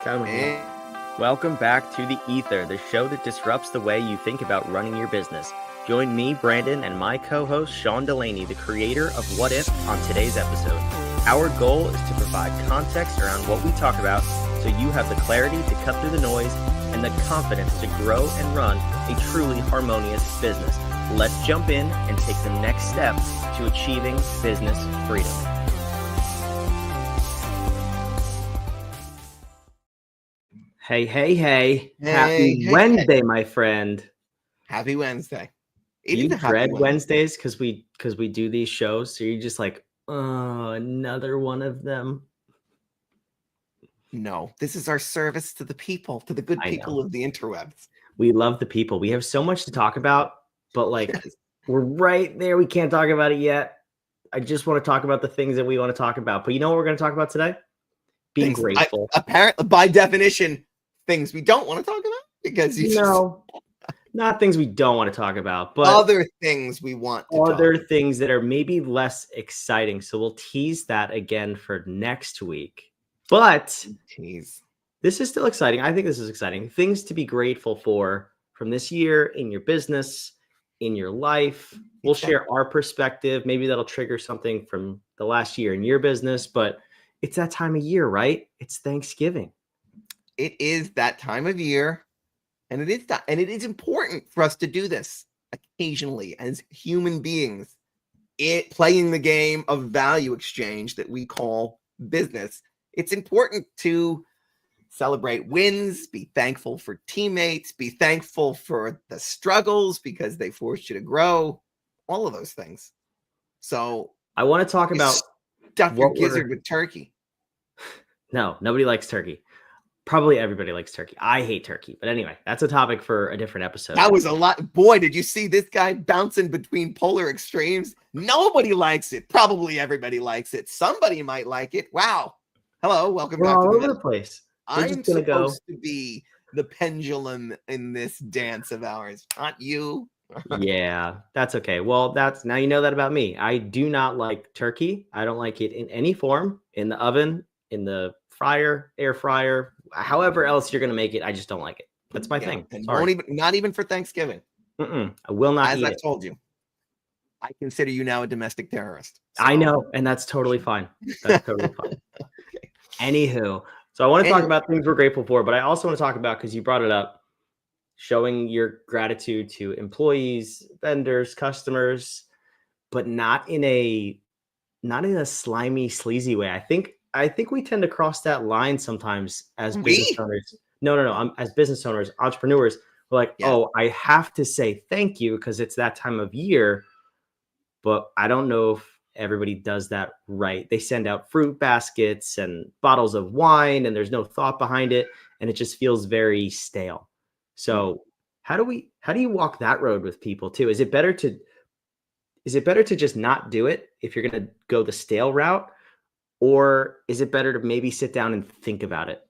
And Welcome back to The Ether, the show that disrupts the way you think about running your business. Join me, Brandon, and my co-host, Sean Delaney, the creator of What If, on today's episode. Our goal is to provide context around what we talk about so you have the clarity to cut through the noise and the confidence to grow and run a truly harmonious business. Let's jump in and take the next step to achieving business freedom. Hey. Happy Wednesday, my friend. Happy Wednesday. Do you dread Wednesdays because we do these shows? So you're just like, oh, another one of them. No, this is our service to the people, to the good people of the interwebs. We love the people. We have so much to talk about, but we're right there. We can't talk about it yet. I just want to talk about the things that we want to talk about. But you know what we're going to talk about today? Being grateful. Apparently, by definition, things we don't want to talk about because not things we don't want to talk about, but other things we want to other things that are maybe less exciting. So we'll tease that again for next week. But this is still exciting. I think this is exciting. Things to be grateful for from this year in your business, in your life. We'll share our perspective. Maybe that'll trigger something from the last year in your business, but it's that time of year, right? It's Thanksgiving. It is that time of year, and it is important for us to do this occasionally as human beings, playing the game of value exchange that we call business. It's important to celebrate wins, be thankful for teammates, be thankful for the struggles because they forced you to grow, all of those things. So I want to talk about stuff your gizzard with turkey. No, nobody likes turkey. Probably everybody likes turkey. I hate turkey. But anyway, that's a topic for a different episode. That was a lot. Boy, did you see this guy bouncing between polar extremes? Nobody likes it. Probably everybody likes it. Somebody might like it. Wow. Hello. Welcome back all over the place. I'm supposed to be the pendulum in this dance of ours, not you. Yeah, that's okay. Well, now you know that about me. I do not like turkey. I don't like it in any form, in the oven, in the fryer, air fryer, however else you're going to make it. I just don't like it. That's my thing. And not even for Thanksgiving. I will not eat it. As I told you, I consider you now a domestic terrorist. So. I know, and that's totally fine. That's totally fine. Okay. Anywho, so I want to talk about things we're grateful for, but I also want to talk about, because you brought it up, showing your gratitude to employees, vendors, customers, but not in a slimy, sleazy way. I think we tend to cross that line sometimes as business owners. No. As business owners, entrepreneurs, we're like, oh, I have to say thank you because it's that time of year. But I don't know if everybody does that right. They send out fruit baskets and bottles of wine, and there's no thought behind it, and it just feels very stale. So how do you walk that road with people too? Is it better to just not do it if you're going to go the stale route? Or is it better to maybe sit down and think about it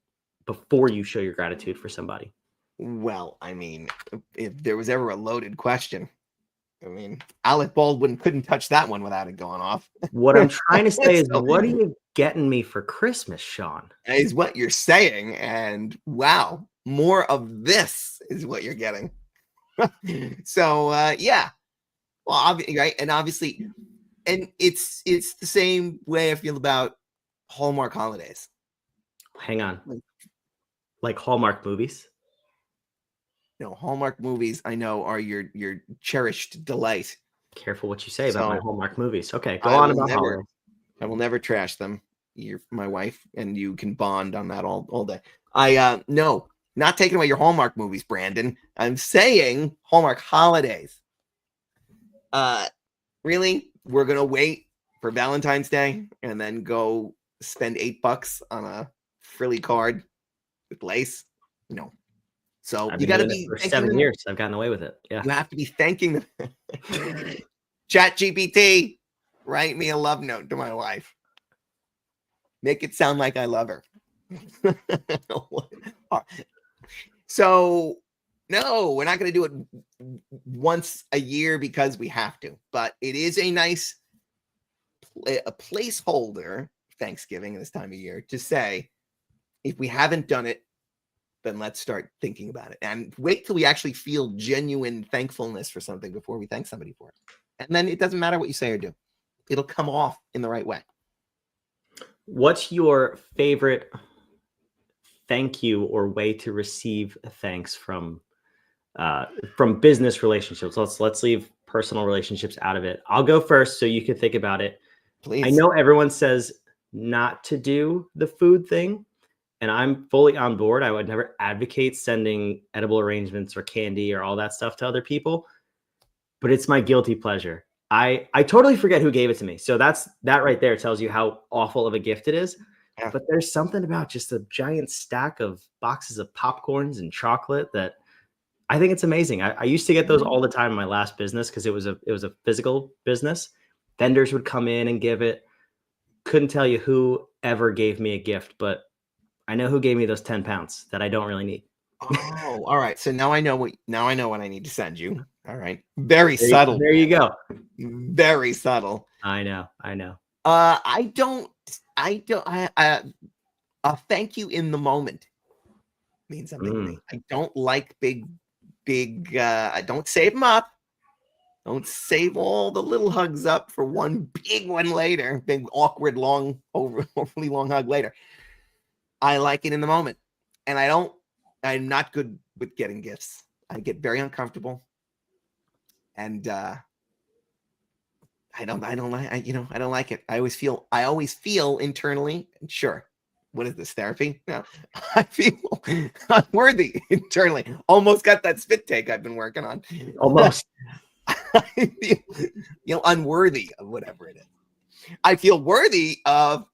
before you show your gratitude for somebody? Well, I mean, if there was ever a loaded question, Alec Baldwin couldn't touch that one without it going off. What I'm trying to say is, what are you getting me for Christmas, Sean? Is what you're saying. And wow, more of this is what you're getting. So, yeah. Well, right. And obviously, and it's the same way I feel about Hallmark holidays. Hang on. Like Hallmark movies? No, Hallmark movies, I know, are your cherished delight. Careful what you say about my Hallmark movies. Okay, go on about holidays. I will never trash them. You're my wife, and you can bond on that all day. No, not taking away your Hallmark movies, Brandon. I'm saying Hallmark holidays. Really? We're going to wait for Valentine's Day and then go spend $8 on a frilly card with lace? No. So you got to be for 7 years. I've gotten away with it. Yeah. You have to be thanking them. ChatGPT, write me a love note to my wife. Make it sound like I love her. So no, we're not going to do it once a year because we have to, but it is a nice placeholder, Thanksgiving this time of year, to say, If we haven't done it, then let's start thinking about it and wait till we actually feel genuine thankfulness for something before we thank somebody for it. And then it doesn't matter what you say or do. It'll come off in the right way. What's your favorite thank you or way to receive thanks from business relationships? Let's leave personal relationships out of it. I'll go first so you can think about it. Please. I know everyone says not to do the food thing, and I'm fully on board. I would never advocate sending edible arrangements or candy or all that stuff to other people, but it's my guilty pleasure. I totally forget who gave it to me. So that right there tells you how awful of a gift it is. Yeah. But there's something about just a giant stack of boxes of popcorns and chocolate that I think it's amazing. I used to get those all the time in my last business because it was a physical business. Vendors would come in and give it. Couldn't tell you who ever gave me a gift, but I know who gave me those 10 pounds that I don't really need. Oh, all right. So now I know what I need to send you. All right. Very subtle. There you go. Very subtle. I know. A thank you in the moment means something to me. I don't like big, I don't save them up. Don't save all the little hugs up for one big one later. Big, awkward, overly long hug later. I like it in the moment. And I'm not good with getting gifts. I get very uncomfortable. And I don't like it. I always feel internally, sure. What is this, therapy? No, I feel unworthy internally. Almost got that spit take I've been working on. Almost. I feel unworthy of whatever it is. I feel worthy of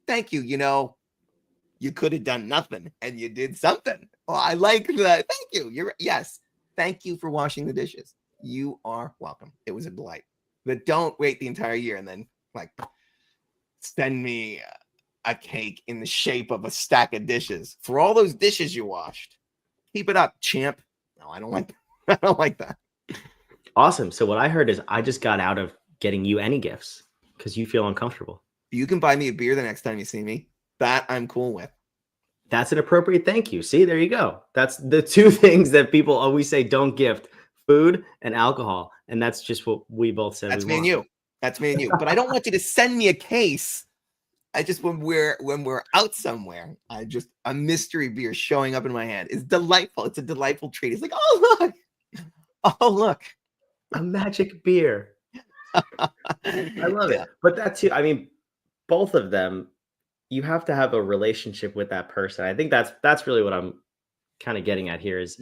thank you. You could have done nothing and you did something. Well, I like that. Thank you. Yes. Thank you for washing the dishes. You are welcome. It was a delight. But don't wait the entire year and then send me a cake in the shape of a stack of dishes for all those dishes you washed. Keep it up, champ. No, I don't like that. I don't like that. Awesome. So what I heard is I just got out of getting you any gifts because you feel uncomfortable. You can buy me a beer the next time you see me. That I'm cool with. That's an appropriate thank you. See, there you go. That's the two things that people always say don't gift: food and alcohol. And that's just what we both said. That's me and you. That's me and you. But I don't want you to send me a case. I just when we're out somewhere, a mystery beer showing up in my hand is delightful. It's a delightful treat. It's like, oh look, a magic beer. I love it. But that too, I mean, both of them, you have to have a relationship with that person. I think that's really what I'm kind of getting at here is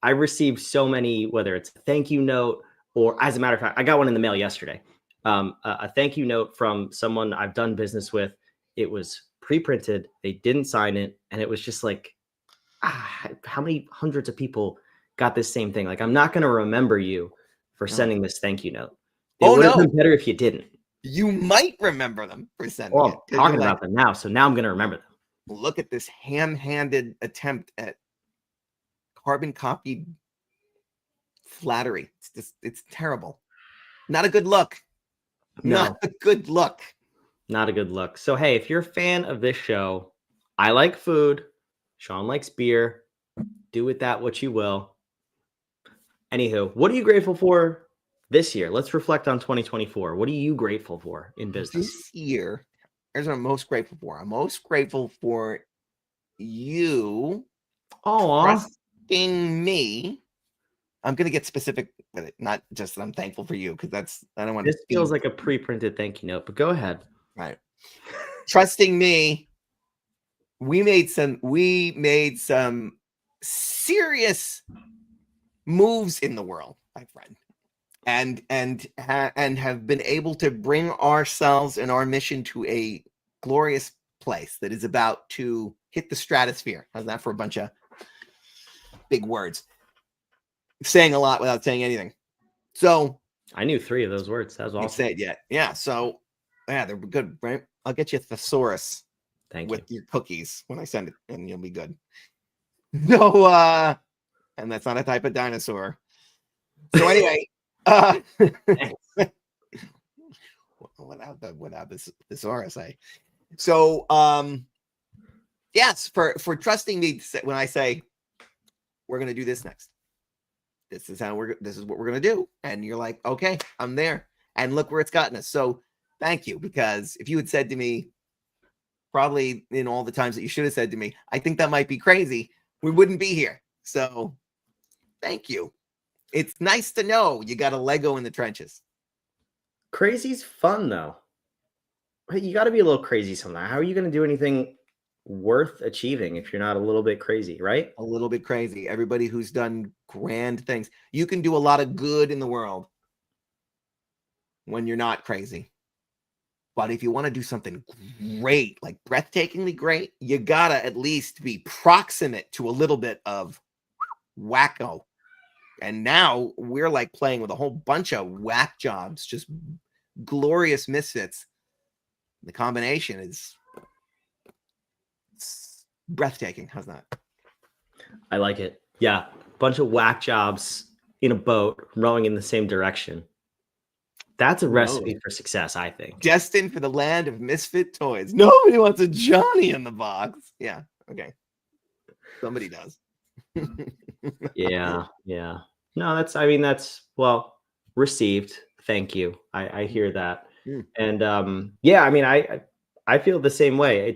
I received so many, whether it's a thank you note or, as a matter of fact, I got one in the mail yesterday. A thank you note from someone I've done business with. It was pre-printed. They didn't sign it. And it was just like, how many hundreds of people got this same thing? Like, I'm not going to remember you for sending this thank you note. It would have been better if you didn't. You might remember them for sending it. I'm talking about them now. So now I'm going to remember them. Look at this ham-handed attempt at carbon copied flattery. It's terrible. Not a good look. No. Not a good look. Not a good look. So, hey, if you're a fan of this show, I like food. Sean likes beer. Do with that what you will. Anywho, what are you grateful for this year? Let's reflect on 2024. What are you grateful for in business? This year, here's what I'm most grateful for. I'm most grateful for you trusting me. I'm going to get specific with it, not just that I'm thankful for you, because I don't want to. This feels like a pre-printed thank you note, but go ahead. Right. Trusting me. We made some serious moves in the world, my friend, and have been able to bring ourselves and our mission to a glorious place that is about to hit the stratosphere. How's that for a bunch of big words? Saying a lot without saying anything. So I knew 3 of those words. That was awesome. Say it yet? Yeah. So they're good, right? I'll get you a thesaurus. Thank with you. Your cookies when I send it, and you'll be good. No, and that's not a type of dinosaur. So anyway, without this thesaurus, so Yes, for trusting me when I say we're going to do this next. This is what we're going to do. And you're like, okay, I'm there. And look where it's gotten us. So thank you. Because if you had said to me, probably in all the times that you should have said to me, I think that might be crazy, we wouldn't be here. So thank you. It's nice to know you got a Lego in the trenches. Crazy's fun though. You got to be a little crazy sometimes. How are you going to do anything worth achieving if you're not a little bit crazy, right? A little bit crazy. Everybody who's done grand things, you can do a lot of good in the world when you're not crazy. But if you want to do something great, like breathtakingly great, you gotta at least be proximate to a little bit of wacko. And now we're like playing with a whole bunch of whack jobs, just glorious misfits. The combination is breathtaking. How's that? I like it. Yeah. Bunch of whack jobs in a boat rowing in the same direction. That's a recipe for success, I think. Destined for the land of misfit toys. Nobody wants a Johnny in the box. Yeah. Okay. Somebody does. Yeah. No, that's well received. Thank you. I hear that. And yeah, I mean, I feel the same way.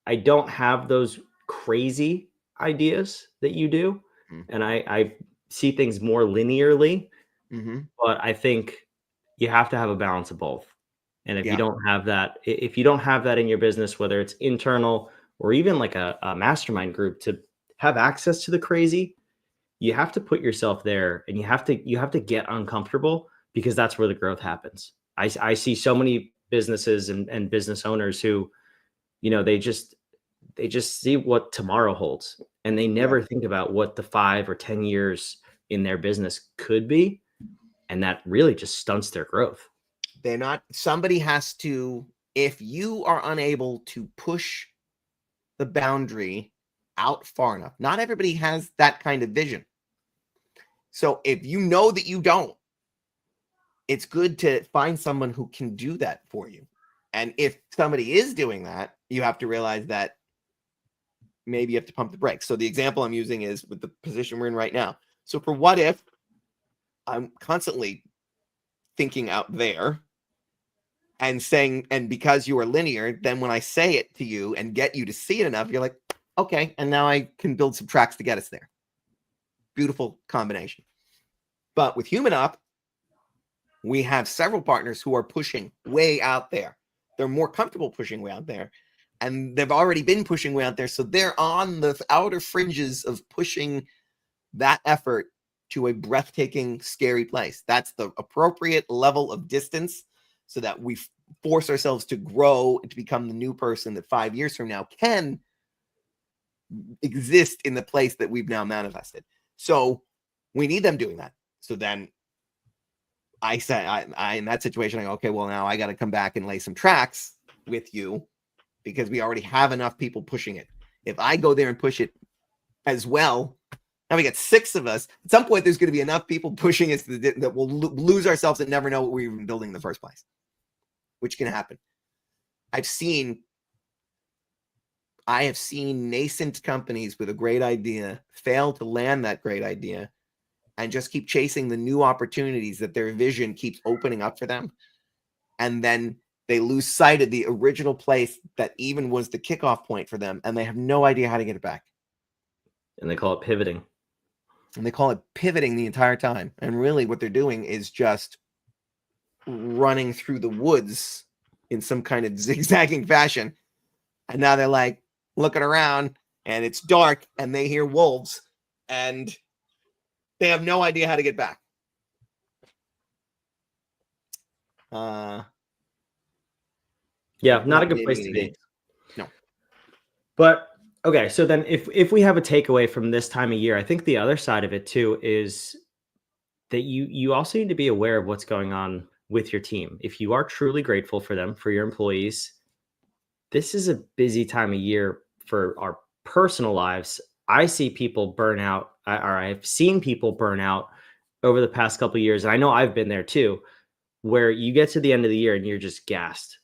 I don't have those crazy ideas that you do. And I see things more linearly. But I think you have to have a balance of both. And if you don't have that, in your business, whether it's internal or even like a mastermind group, to have access to the crazy, you have to put yourself there, and you have to get uncomfortable, because that's where the growth happens. I see so many businesses and business owners who, they just see what tomorrow holds, and they never think about what the 5 or 10 years in their business could be. And that really just stunts their growth. Somebody has to, if you are unable to push the boundary out far enough, not everybody has that kind of vision. So if you know that you don't, it's good to find someone who can do that for you. And if somebody is doing that, you have to realize that maybe you have to pump the brakes. So the example I'm using is with the position we're in right now. So for what if, I'm constantly thinking out there and saying, and because you are linear, then when I say it to you and get you to see it enough, you're like, okay, and now I can build some tracks to get us there. Beautiful combination. But with Human Up, we have several partners who are pushing way out there. They're more comfortable pushing way out there, and they've already been pushing way out there. So they're on the outer fringes of pushing that effort to a breathtaking, scary place. That's the appropriate level of distance so that we force ourselves to grow and to become the new person that 5 years from now can exist in the place that we've now manifested. So we need them doing that. So then I said, I in that situation, I go, okay, well, now I got to come back and lay some tracks with you, because we already have enough people pushing it. If I go there and push it as well, now we got 6 of us. At some point, there's going to be enough people pushing us that we'll lose ourselves and never know what we were building in the first place, which can happen. I have seen nascent companies with a great idea fail to land that great idea and just keep chasing the new opportunities that their vision keeps opening up for them. And then they lose sight of the original place that even was the kickoff point for them, and they have no idea how to get it back. And they call it pivoting. And they call it pivoting the entire time. And really what they're doing is just running through the woods in some kind of zigzagging fashion. And now they're like looking around, and it's dark, and they hear wolves, and they have no idea how to get back. Yeah, not a good place to be. No. But okay, so then if we have a takeaway from this time of year, I think the other side of it too is that you also need to be aware of what's going on with your team. If you are truly grateful for them, for your employees, this is a busy time of year for our personal lives. I see people burn out, or I've seen people burn out over the past couple of years, and I know I've been there too, where you get to the end of the year and you're just gassed.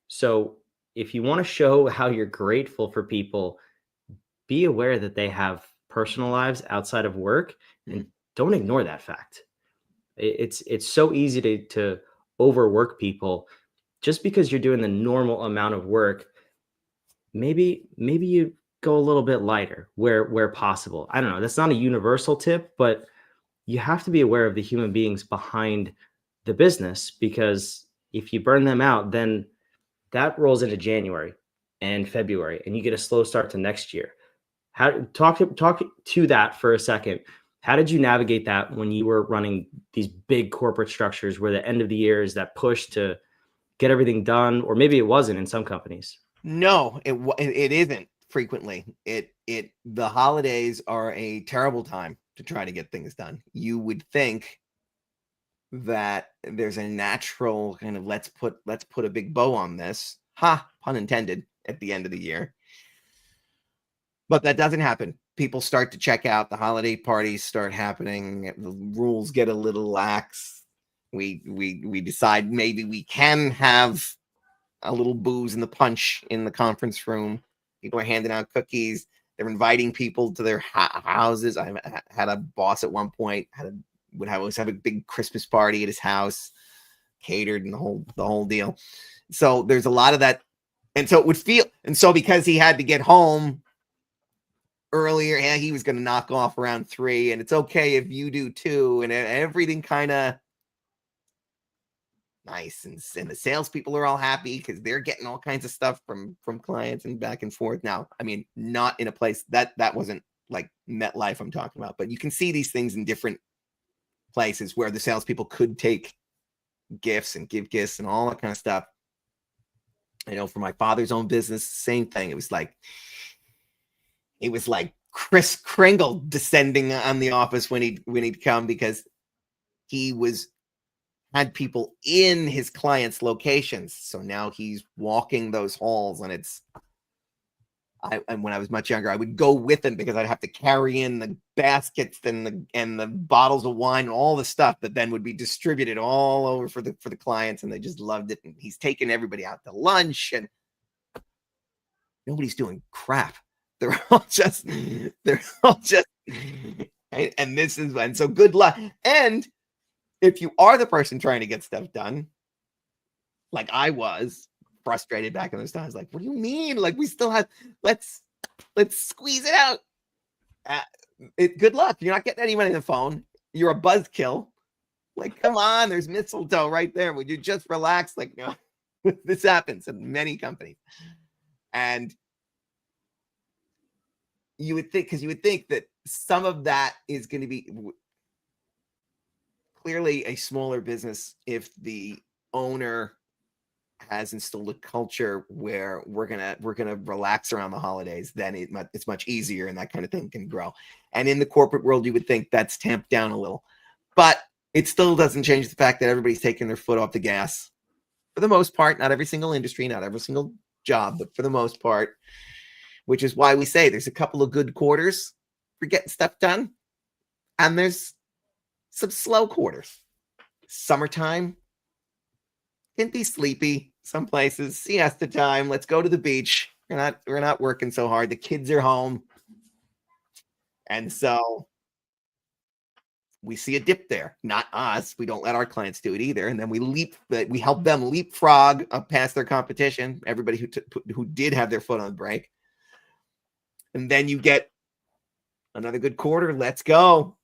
So if you want to show how you're grateful for people, be aware that they have personal lives outside of work, and don't ignore that fact. It's so easy to overwork people just because you're doing the normal amount of work. Maybe you go a little bit lighter where possible. I don't know. That's not a universal tip, but you have to be aware of the human beings behind the business, because if you burn them out, then that rolls into January and February, and you get a slow start to next year. How talk to that for a second. How did you navigate that when you were running these big corporate structures where the end of the year is that push to get everything done, or maybe it wasn't in some companies? No, it isn't frequently. The holidays are a terrible time to try to get things done. You would think that there's a natural kind of let's put a big bow on this, pun intended, at the end of the year. But that doesn't happen. People start to check out. The holiday parties start happening. The rules get a little lax. We decide maybe we can have a little booze in the punch in the conference room. People are handing out cookies. They're inviting people to their houses. I had a boss at one point would always have a big Christmas party at his house, catered, and the whole deal. So there's a lot of that, and so it would feel, and so because he had to get home earlier, he was going to knock off around 3, and it's okay if you do too, and everything kind of nice, and the salespeople are all happy because they're getting all kinds of stuff from clients and back and forth. Now, I mean, not in a place that wasn't like MetLife I'm talking about, but you can see these things in different places where the salespeople could take gifts and give gifts and all that kind of stuff. I know for my father's own business, same thing. It was like Kris Kringle descending on the office when he'd come, because he had people in his clients' locations. So now he's walking those halls, and and when I was much younger, I would go with him because I'd have to carry in the baskets and the bottles of wine and all the stuff that then would be distributed all over for the clients, and they just loved it. And he's taking everybody out to lunch, and nobody's doing crap. They're all just and so good luck. And if you are the person trying to get stuff done, like I was frustrated back in those times, like, what do you mean? Like, we still have, let's squeeze it out. Good luck. You're not getting anyone on the phone. You're a buzzkill. Like, come on, there's mistletoe right there. Would you just relax? Like, no, this happens in many companies. And you would think that some of that is going to be clearly a smaller business if the owner has instilled a culture where we're gonna relax around the holidays. Then it's much easier, and that kind of thing can grow. And in the corporate world, you would think that's tamped down a little, but it still doesn't change the fact that everybody's taking their foot off the gas for the most part. Not every single industry, not every single job, but for the most part. Which is why we say there's a couple of good quarters for getting stuff done, and there's some slow quarters. Summertime can be sleepy. Some places, siesta time. Let's go to the beach. We're not working so hard. The kids are home, and so we see a dip there. Not us. We don't let our clients do it either. And then we help them leapfrog up past their competition. Everybody who did have their foot on the brake. And then you get another good quarter. Let's go.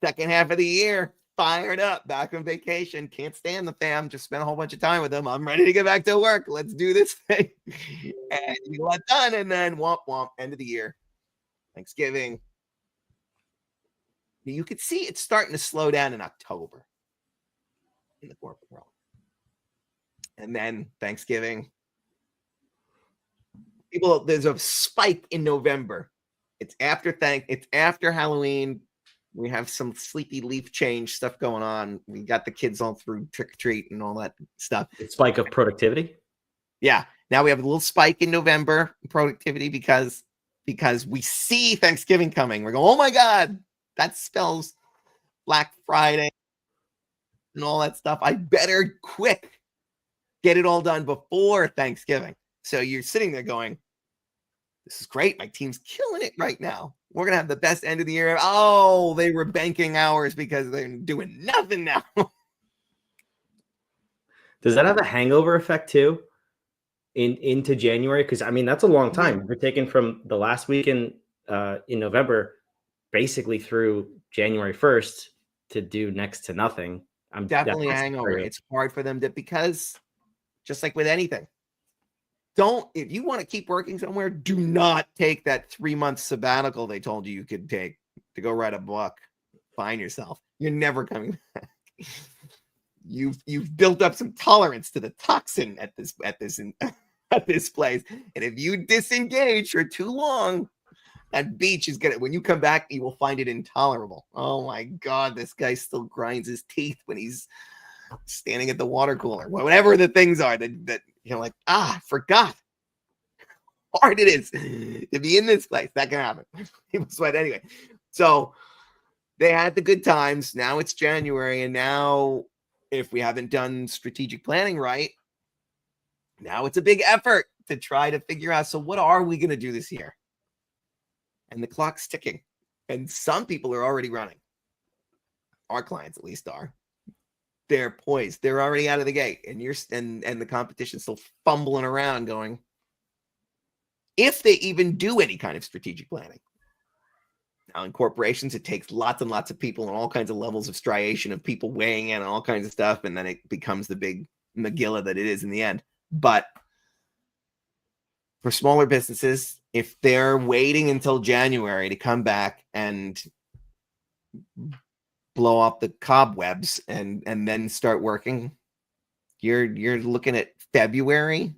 Second half of the year, fired up, back on vacation. Can't stand the fam. Just spent a whole bunch of time with them. I'm ready to get back to work. Let's do this thing. And you get done, and then womp womp, end of the year, Thanksgiving. You could see it's starting to slow down in October in the corporate world. And then Thanksgiving. There's a spike in November. It's after Halloween. We have some sleepy leaf change stuff going on. We got the kids all through trick or treat and all that stuff. Spike of productivity. Yeah. Now we have a little spike in November productivity because we see Thanksgiving coming. We're going, oh my God, that spells Black Friday and all that stuff. I better quick get it all done before Thanksgiving. So you're sitting there going, this is great. My team's killing it right now. We're going to have the best end of the year. Oh, they were banking hours because they're doing nothing now. Does that have a hangover effect too into January? Because I mean, that's a long time. We're taking from the last weekend in November, basically through January 1st to do next to nothing. Definitely a hangover. It's hard for them to, because just like with anything, if you want to keep working somewhere, do not take that 3-month sabbatical they told you could take to go write a book. Find yourself. You're never coming back. You've built up some tolerance to the toxin at this place, and if you disengage for too long, that beach is gonna, when you come back, you will find it intolerable. Oh my God, this guy still grinds his teeth when he's standing at the water cooler. Whatever the things are that you're like, forgot how hard it is to be in this place. That can happen. People sweat anyway. So they had the good times. Now it's January, and now if we haven't done strategic planning right, now it's a big effort to try to figure out, so what are we going to do this year? And the clock's ticking, and some people are already running. Our clients at least are. They're poised. They're already out of the gate, and the competition's still fumbling around going, if they even do any kind of strategic planning. Now, in corporations, it takes lots and lots of people and all kinds of levels of striation of people weighing in and all kinds of stuff, and then it becomes the big Megillah that it is in the end. But for smaller businesses, if they're waiting until January to come back and blow off the cobwebs and then start working, you're looking at February.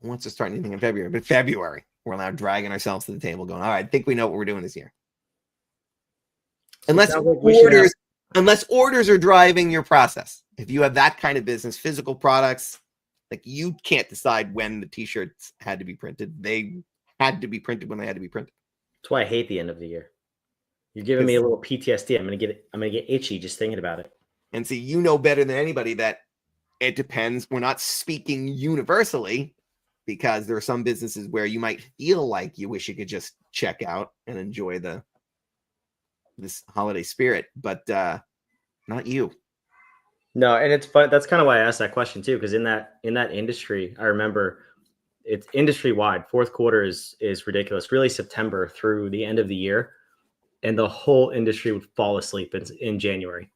Who wants to start anything in February? But February, we're now dragging ourselves to the table going, all right, I think we know what we're doing this year. Unless orders are driving your process. If you have that kind of business, physical products, like, you can't decide when the t-shirts had to be printed. They had to be printed when they had to be printed. That's why I hate the end of the year. You're giving me a little PTSD. I'm gonna get itchy just thinking about it. And see, you know better than anybody that it depends. We're not speaking universally, because there are some businesses where you might feel like you wish you could just check out and enjoy this holiday spirit, but not you. No, and it's fun. That's kind of why I asked that question too, because in that industry, I remember it's industry wide. Fourth quarter is ridiculous. Really, September through the end of the year, and the whole industry would fall asleep in January.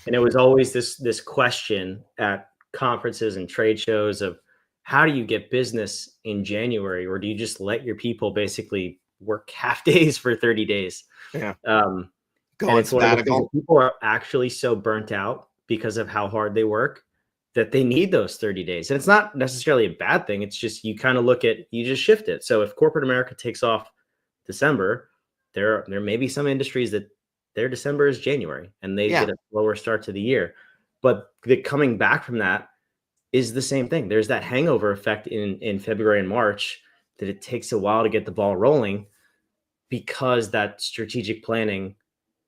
And it was always this question at conferences and trade shows of, how do you get business in January, or do you just let your people basically work half days for 30 days? Yeah. And it's one of the people are actually so burnt out because of how hard they work that they need those 30 days. And it's not necessarily a bad thing. It's just, you kind of you just shift it. So if corporate America takes off December, there may be some industries that their December is January and they get a slower start to the year. But coming back from that is the same thing. There's that hangover effect in February and March, that it takes a while to get the ball rolling because that strategic planning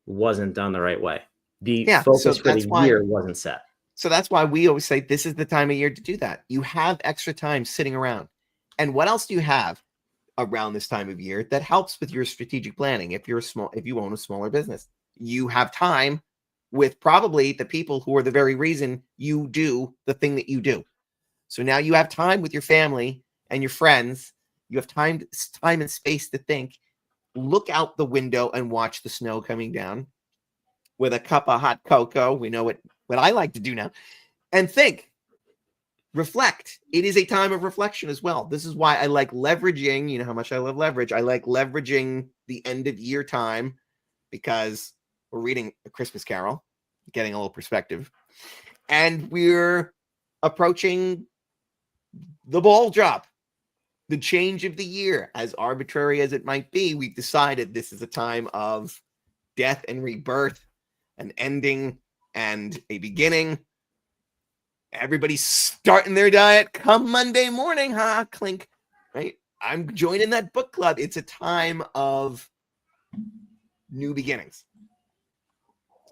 wasn't done the right way. The focus for the year wasn't set. So that's why we always say this is the time of year to do that. You have extra time sitting around. And what else do you have around this time of year that helps with your strategic planning? If you own a smaller business, you have time with probably the people who are the very reason you do the thing that you do. So now you have time with your family and your friends. You have time and space to think. Look out the window and watch the snow coming down with a cup of hot cocoa. We know what I like to do now. And think, reflect. It is a time of reflection as well. This is why I like leveraging, you know how much I love leverage. I like leveraging the end of year time, because we're reading A Christmas Carol, getting a little perspective, and we're approaching the ball drop, the change of the year. As arbitrary as it might be, we've decided this is a time of death and rebirth, an ending and a beginning. Everybody's starting their diet come Monday morning, clink, right? I'm joining that book club. It's a time of new beginnings.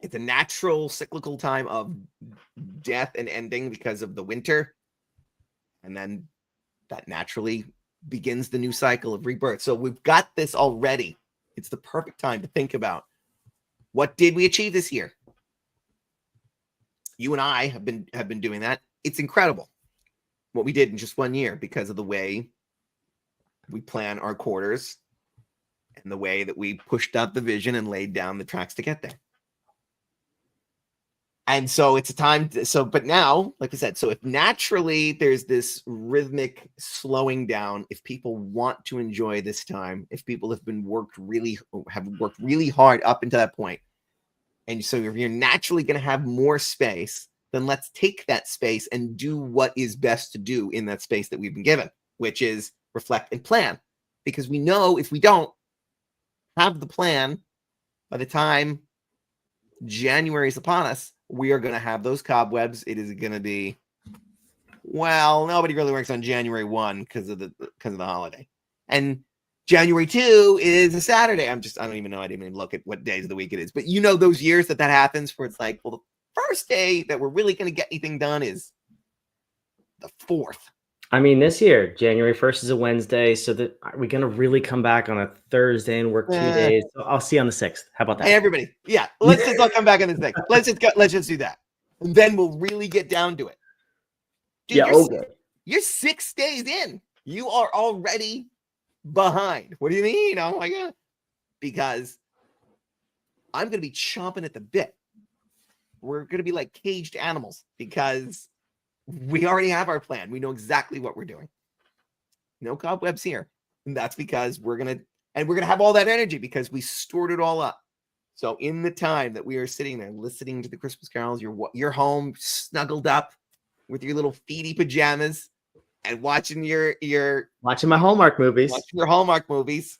It's a natural cyclical time of death and ending because of the winter. And then that naturally begins the new cycle of rebirth. So we've got this already. It's the perfect time to think about, what did we achieve this year? You and I have been doing that. It's incredible what we did in just 1 year because of the way we plan our quarters and the way that we pushed out the vision and laid down the tracks to get there. And so it's a time but now, like I said, so if naturally there's this rhythmic slowing down, if people want to enjoy this time, if people have worked really hard up until that point, and so if you're naturally going to have more space, then let's take that space and do what is best to do in that space that we've been given, which is reflect and plan. Because we know if we don't have the plan by the time January is upon us, we are going to have those cobwebs. It is going to be, well, nobody really works on January 1 because of the holiday. And January 2 is a Saturday. I don't even know. I didn't even look at what days of the week it is. But you know those years that happens where it's like, well, the first day that we're really going to get anything done is the 4th. I mean, this year, January 1st is a Wednesday. So are we going to really come back on a Thursday and work 2 days? So I'll see you on the 6th. How about that? Hey, everybody. Yeah. Let's just all come back on the 6th. Let's just do that. And then we'll really get down to it. Dude, you're 6 days in. You are already behind. What do you mean? Oh my God. Because I'm going to be chomping at the bit. We're going to be like caged animals because we already have our plan. We know exactly what we're doing. No cobwebs here. And that's because we're going to have all that energy because we stored it all up. So in the time that we are sitting there listening to the Christmas carols, you're home snuggled up with your little feety pajamas and watching watching my Hallmark movies. Watching your Hallmark movies.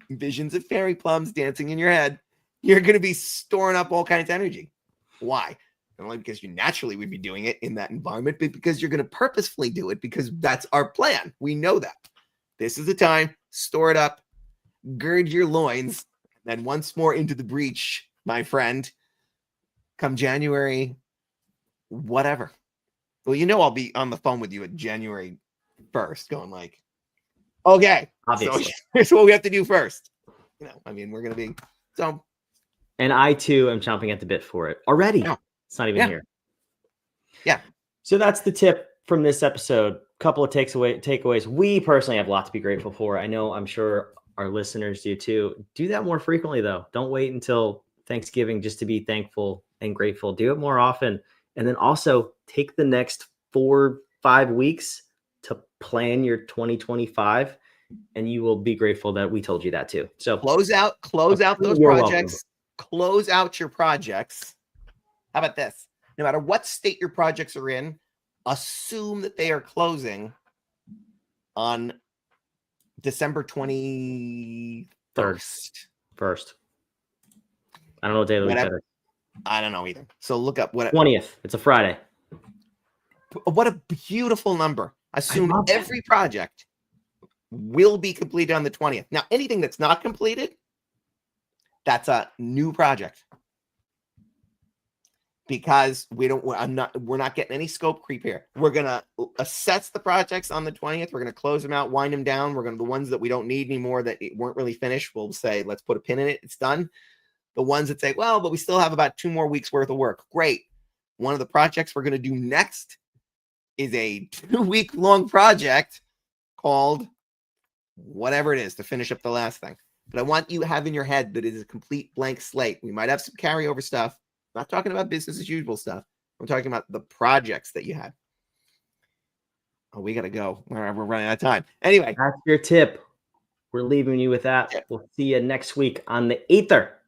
Visions of fairy plums dancing in your head. You're going to be storing up all kinds of energy. Why? Not only because you naturally would be doing it in that environment, but because you're going to purposefully do it because that's our plan. We know that. This is the time. Store it up. Gird your loins. Then once more into the breach, my friend. Come January, whatever. Well, I'll be on the phone with you at January 1st going like, okay, obviously. So here's what we have to do first. We're going to be so. And I, too, am chomping at the bit for it already. Yeah. It's not even here. Yeah. So that's the tip from this episode. Couple of takeaways. We personally have a lot to be grateful for. I'm sure our listeners do too. Do that more frequently, though. Don't wait until Thanksgiving just to be thankful and grateful. Do it more often. And then also take the next 4-5 weeks to plan your 2025. And you will be grateful that we told you that too. So close out those projects. Welcome. Close out your projects. How about this? No matter what state your projects are in, assume that they are closing on December 21st. First. I don't know what day of the week that is. I don't know either. So look up what 20th. It's a Friday. What a beautiful number. Assume every project will be completed on the 20th. Now, anything that's not completed, that's a new project. Because we're not getting any scope creep here. We're gonna assess the projects on the 20th. We're gonna close them out, wind them down. The ones that we don't need anymore that weren't really finished, we'll say, let's put a pin in it. It's done. The ones that say, well, but we still have about 2 more weeks worth of work. Great. One of the projects we're gonna do next is a 2-week-long project called whatever it is to finish up the last thing. But I want you to have in your head that it is a complete blank slate. We might have some carryover stuff. I'm not talking about business as usual stuff. I'm talking about the projects that you had. Oh, we got to go. We're running out of time. Anyway. That's your tip. We're leaving you with that. We'll see you next week on the Ether.